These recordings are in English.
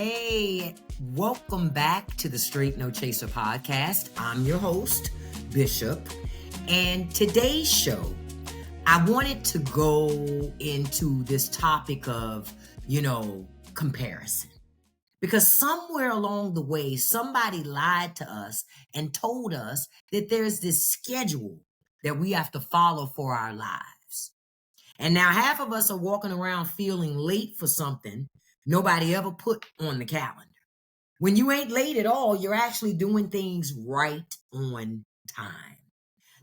Hey, welcome back to the Straight No Chaser podcast. I'm your host, Bishop. And today's show, I wanted to go into this topic of, comparison. Because somewhere along the way, somebody lied to us and told us that there's this schedule that we have to follow for our lives. And now half of us are walking around feeling late for something nobody ever put on the calendar. When you ain't late at all, you're actually doing things right on time.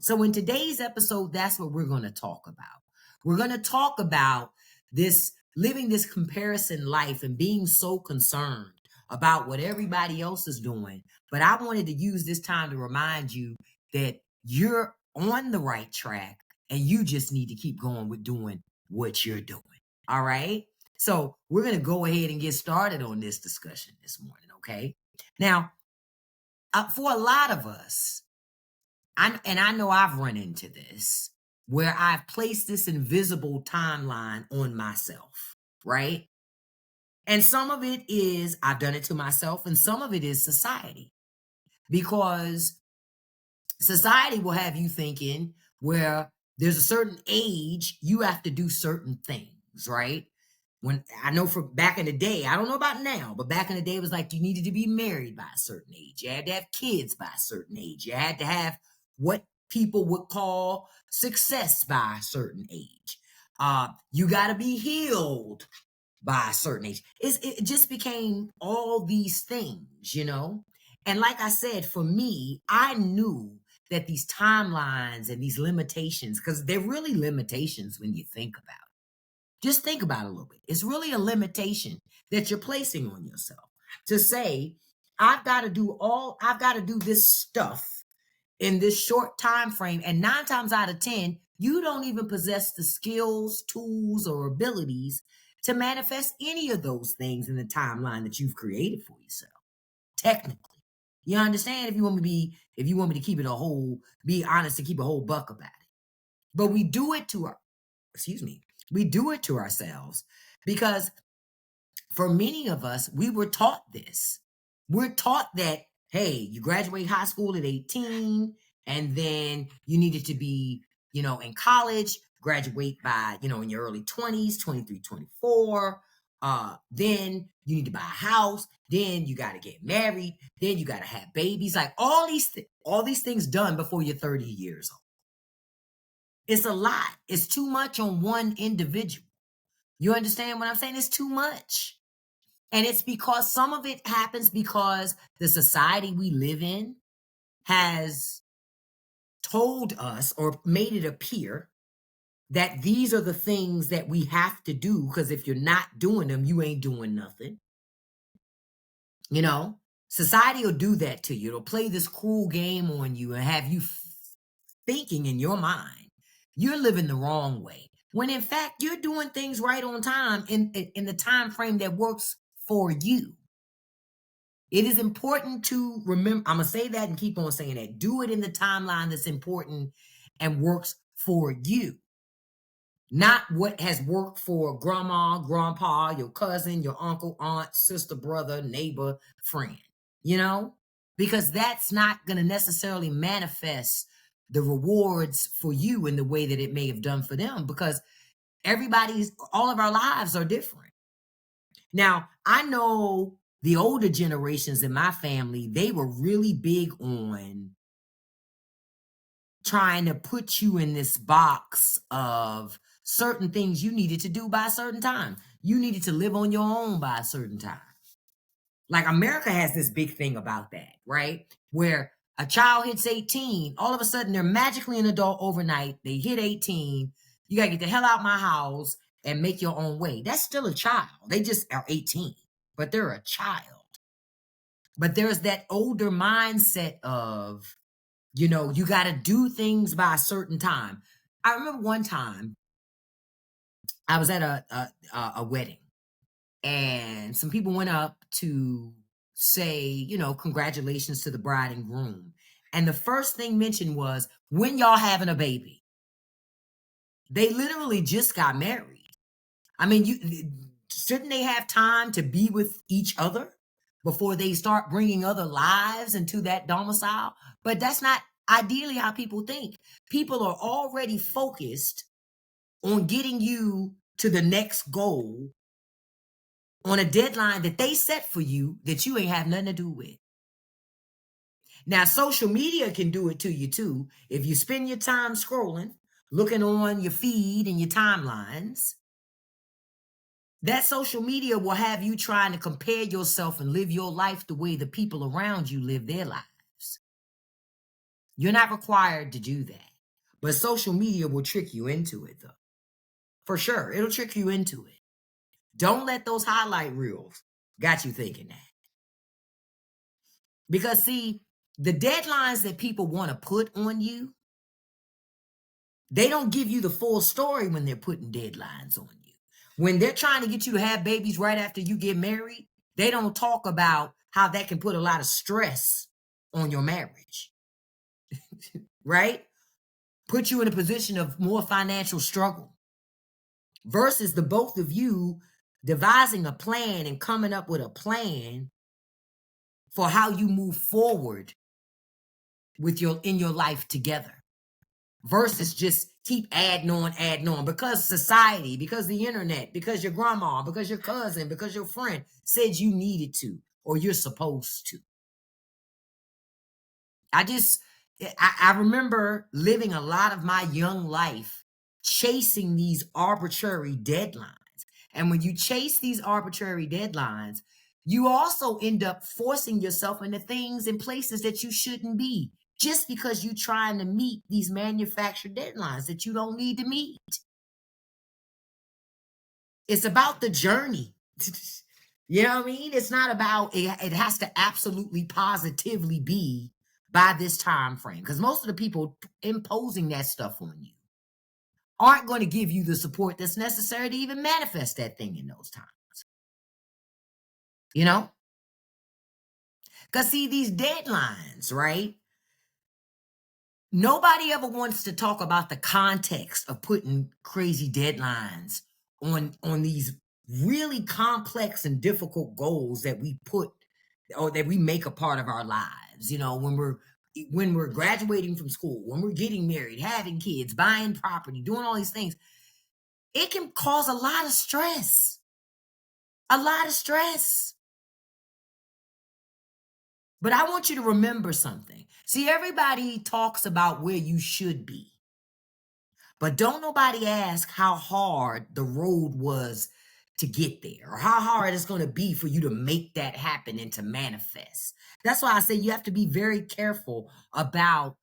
So in today's episode, that's what we're going to talk about. We're going to talk about this living this comparison life and being so concerned about what everybody else is doing. But I wanted to use this time to remind you that you're on the right track and you just need to keep going with doing what you're doing. All right. So we're going to go ahead and get started on this discussion this morning. Okay. Now, for a lot of us, I know I've run into this where I've placed this invisible timeline on myself, right? And some of it is I've done it to myself, and some of it is society, because society will have you thinking where there's a certain age you have to do certain things, right? When I know for back in the day, I don't know about now, but back in the day, it was like you needed to be married by a certain age. You had to have kids by a certain age. You had to have what people would call success by a certain age. You got to be healed by a certain age. It just became all these things, And like I said, for me, I knew that these timelines and these limitations, because they're really limitations when you think about it. Just think about it a little bit. It's really a limitation that you're placing on yourself to say, I've got to do this stuff in this short time frame. And 9 times out of 10, you don't even possess the skills, tools, or abilities to manifest any of those things in the timeline that you've created for yourself. Technically. You understand? If you want me to keep it be honest and keep a whole buck about it. But we do it to ourselves because for many of us, we were taught this. We're taught that, hey, you graduate high school at 18, and then you needed to be, in college, graduate by, in your early 20s, 23, 24. Then you need to buy a house. Then you got to get married. Then you got to have babies. Like all these things done before you're 30 years old. It's a lot. It's too much on one individual. You understand what I'm saying? It's too much. And it's because some of it happens because the society we live in has told us or made it appear that these are the things that we have to do, because if you're not doing them, you ain't doing nothing. Society will do that to you. It'll play this cruel game on you and have you thinking in your mind you're living the wrong way, when in fact you're doing things right on time in the time frame that works for you. It is important to remember, I'm going to say that and keep on saying that. Do it in the timeline that's important and works for you. Not what has worked for grandma, grandpa, your cousin, your uncle, aunt, sister, brother, neighbor, friend, because that's not going to necessarily manifest the rewards for you in the way that it may have done for them, because all of our lives are different. Now, I know the older generations in my family, they were really big on trying to put you in this box of certain things you needed to do by a certain time. You needed to live on your own by a certain time. Like America has this big thing about that, right? Where a child hits 18, all of a sudden they're magically an adult overnight. They hit 18. You got to get the hell out my house and make your own way. That's still a child. They just are 18, but they're a child. But there's that older mindset of, you got to do things by a certain time. I remember one time I was at a wedding, and some people went up to say, congratulations to the bride and groom. And the first thing mentioned was, when y'all having a baby? They literally just got married. I mean, shouldn't they have time to be with each other before they start bringing other lives into that domicile? But that's not ideally how people think. People are already focused on getting you to the next goal on a deadline that they set for you that you ain't have nothing to do with. Now, social media can do it to you too. If you spend your time scrolling, looking on your feed and your timelines, that social media will have you trying to compare yourself and live your life the way the people around you live their lives. You're not required to do that. But social media will trick you into it, though. For sure, it'll trick you into it. Don't let those highlight reels got you thinking that. Because, see, the deadlines that people want to put on you, they don't give you the full story when they're putting deadlines on you. When they're trying to get you to have babies right after you get married, they don't talk about how that can put a lot of stress on your marriage, right? Put you in a position of more financial struggle versus the both of you devising a plan and coming up with a plan for how you move forward with your life together versus just keep adding on because society, because the internet, because your grandma, because your cousin, because your friend said you needed to or you're supposed to. I remember living a lot of my young life chasing these arbitrary deadlines. And when you chase these arbitrary deadlines, you also end up forcing yourself into things and places that you shouldn't be just because you're trying to meet these manufactured deadlines that you don't need to meet. It's about the journey. You know what I mean? It's not about it has to absolutely positively be by this time frame because most of the people imposing that stuff on you aren't going to give you the support that's necessary to even manifest that thing in those times. You know? Because see, these deadlines, right? Nobody ever wants to talk about the context of putting crazy deadlines on these really complex and difficult goals that we put or that we make a part of our lives. You know, when we're graduating from school, when we're getting married, having kids, buying property, doing all these things, it can cause a lot of stress. A lot of stress. But I want you to remember something. See, everybody talks about where you should be. But don't nobody ask how hard the road was to get there or how hard it's going to be for you to make that happen and to manifest. That's why I say you have to be very careful about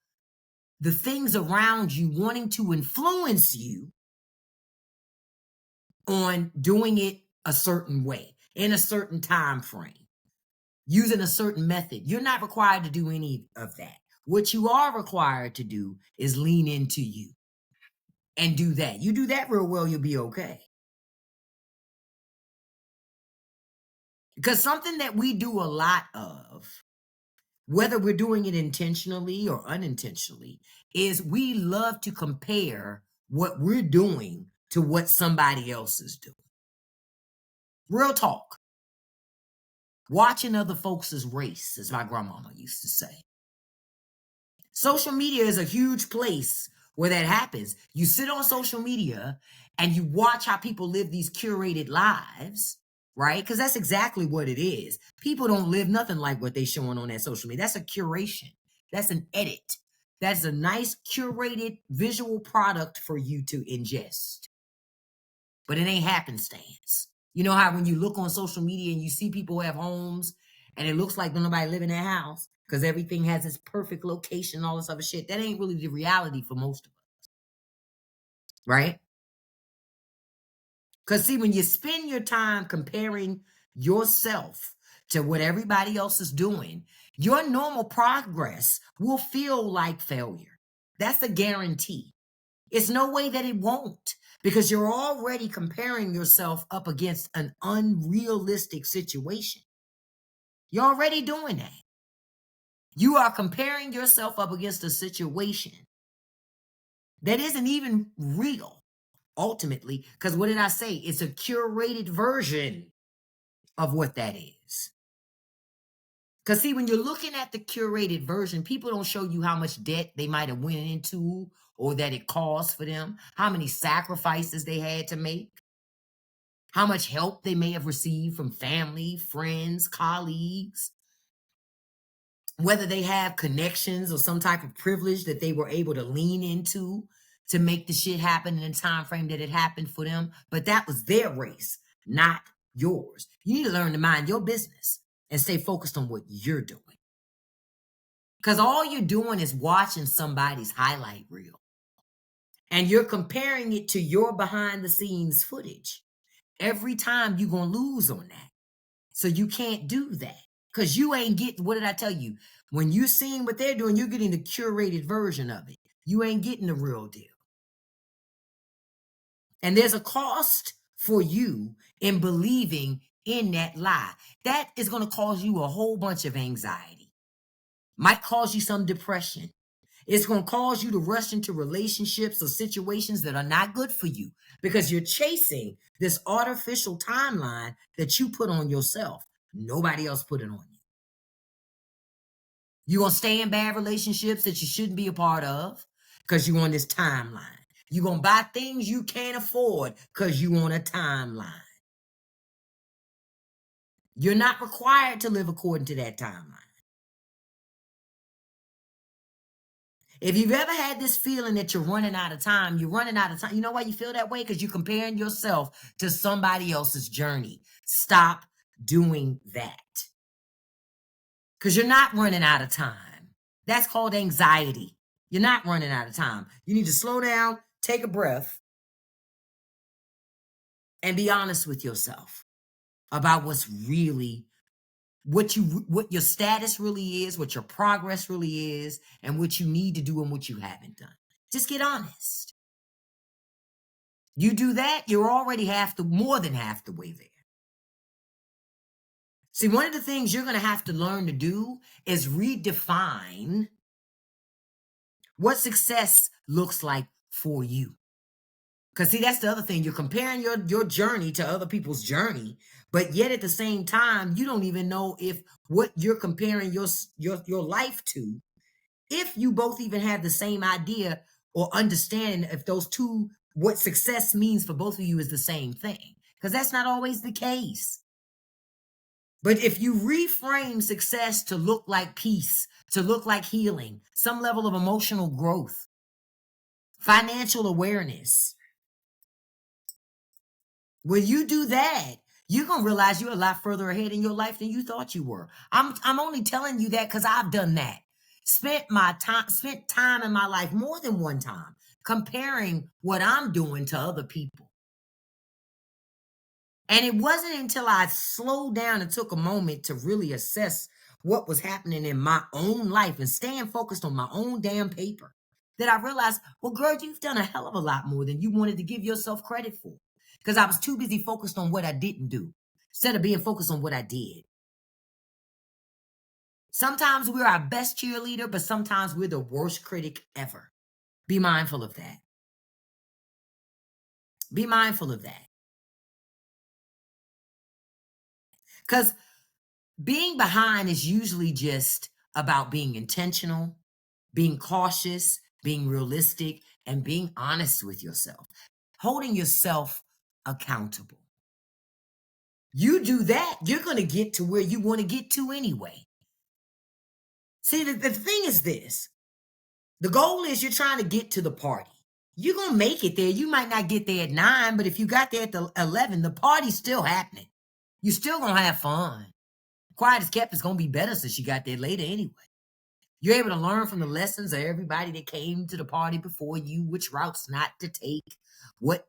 the things around you wanting to influence you on doing it a certain way in a certain time frame, using a certain method. You're not required to do any of that. What you are required to do is lean into you and do that. You do that real well, you'll be okay. Because something that we do a lot of, whether we're doing it intentionally or unintentionally, is we love to compare what we're doing to what somebody else is doing. Real talk. Watching other folks' race, as my grandmama used to say. Social media is a huge place where that happens. You sit on social media and you watch how people live these curated lives, right? Because that's exactly what it is. People don't live nothing like what they showing on that social media. That's a curation. That's an edit. That's a nice curated visual product for you to ingest. But it ain't happenstance. You know how when you look on social media and you see people have homes and it looks like nobody live in their house because everything has its perfect location, all this other shit. That ain't really the reality for most of us, right? Because see, when you spend your time comparing yourself to what everybody else is doing, your normal progress will feel like failure. That's a guarantee. It's no way that it won't because you're already comparing yourself up against an unrealistic situation. You're already doing that. You are comparing yourself up against a situation that isn't even real. ultimately, because what did I say? It's a curated version of what that is. Because see, when you're looking at the curated version, people don't show you how much debt they might have went into or that it cost for them, how many sacrifices they had to make, how much help they may have received from family, friends, colleagues, whether they have connections or some type of privilege that they were able to lean into to make the shit happen in the time frame that it happened for them. But that was their race, not yours. You need to learn to mind your business and stay focused on what you're doing. Because all you're doing is watching somebody's highlight reel and you're comparing it to your behind the scenes footage. Every time you're going to lose on that. So you can't do that because you ain't getting, what did I tell you? When you're seeing what they're doing, you're getting the curated version of it. You ain't getting the real deal. And there's a cost for you in believing in that lie. That is going to cause you a whole bunch of anxiety, might cause you some depression. It's going to cause you to rush into relationships or situations that are not good for you because you're chasing this artificial timeline that you put on yourself. Nobody else put it on you. You're going to stay in bad relationships that you shouldn't be a part of because you're on this timeline. You're going to buy things you can't afford because you on a timeline. You're not required to live according to that timeline. If you've ever had this feeling that you're running out of time, you're running out of time. You know why you feel that way? Because you're comparing yourself to somebody else's journey. Stop doing that. Because you're not running out of time. That's called anxiety. You're not running out of time. You need to slow down, take a breath, and be honest with yourself about what's really what your status really is, what your progress really is, and what you need to do and what you haven't done. Just get honest. You do that, you're already more than half the way there. See, one of the things you're going to have to learn to do is redefine what success looks like for you. Because see, that's the other thing. You're comparing your journey to other people's journey, but yet at the same time, you don't even know if what you're comparing your life to, if you both even have the same idea or understanding if those two, what success means for both of you is the same thing. Because that's not always the case. But if you reframe success to look like peace, to look like healing, some level of emotional growth, financial awareness, when you do that, you're going to realize you're a lot further ahead in your life than you thought you were. I'm only telling you that because I've done that. Spent time in my life more than one time comparing what I'm doing to other people. And it wasn't until I slowed down and took a moment to really assess what was happening in my own life and staying focused on my own damn paper that I realized, well, girl, you've done a hell of a lot more than you wanted to give yourself credit for. Because I was too busy focused on what I didn't do instead of being focused on what I did. Sometimes we're our best cheerleader, but sometimes we're the worst critic ever. Be mindful of that. Be mindful of that. Because being behind is usually just about being intentional, being cautious, being realistic, and being honest with yourself, holding yourself accountable. You do that, you're going to get to where you want to get to anyway. See, the thing is this. The goal is you're trying to get to the party. You're going to make it there. You might not get there at 9, but if you got there at the 11, the party's still happening. You're still going to have fun. Quiet as kept is going to be better since you got there later anyway. You're able to learn from the lessons of everybody that came to the party before you, which routes not to take, what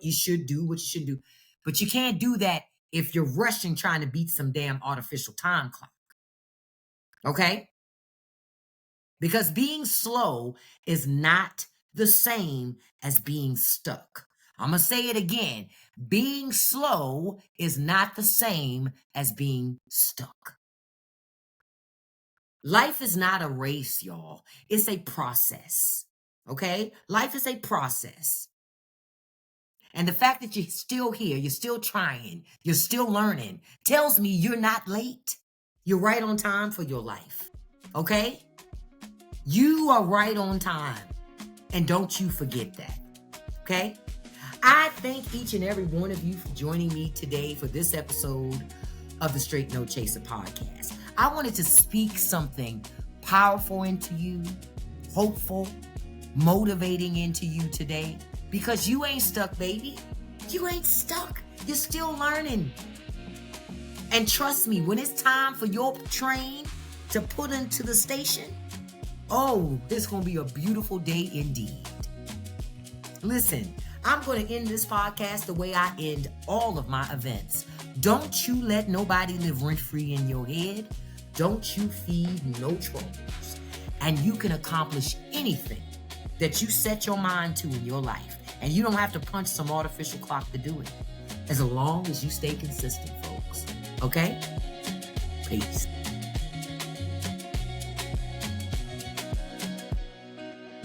you should do, what you shouldn't do. But you can't do that if you're rushing trying to beat some damn artificial time clock. Okay? Because being slow is not the same as being stuck. I'm going to say it again. Being slow is not the same as being stuck. Life is not a race, y'all. It's a process. Okay? Life is a process. And the fact that you're still here, you're still trying, you're still learning, tells me you're not late. You're right on time for your life. Okay? You are right on time. And don't you forget that. Okay? I thank each and every one of you for joining me today for this episode of the Straight No Chaser podcast. I wanted to speak something powerful into you, hopeful, motivating into you today, because you ain't stuck, baby. You ain't stuck. You're still learning. And trust me, when it's time for your train to put into the station, oh, it's going to be a beautiful day indeed. Listen, I'm going to end this podcast the way I end all of my events. Don't you let nobody live rent-free in your head. Don't you feed no trolls. And you can accomplish anything that you set your mind to in your life. And you don't have to punch some artificial clock to do it. As long as you stay consistent, folks. Okay? Peace.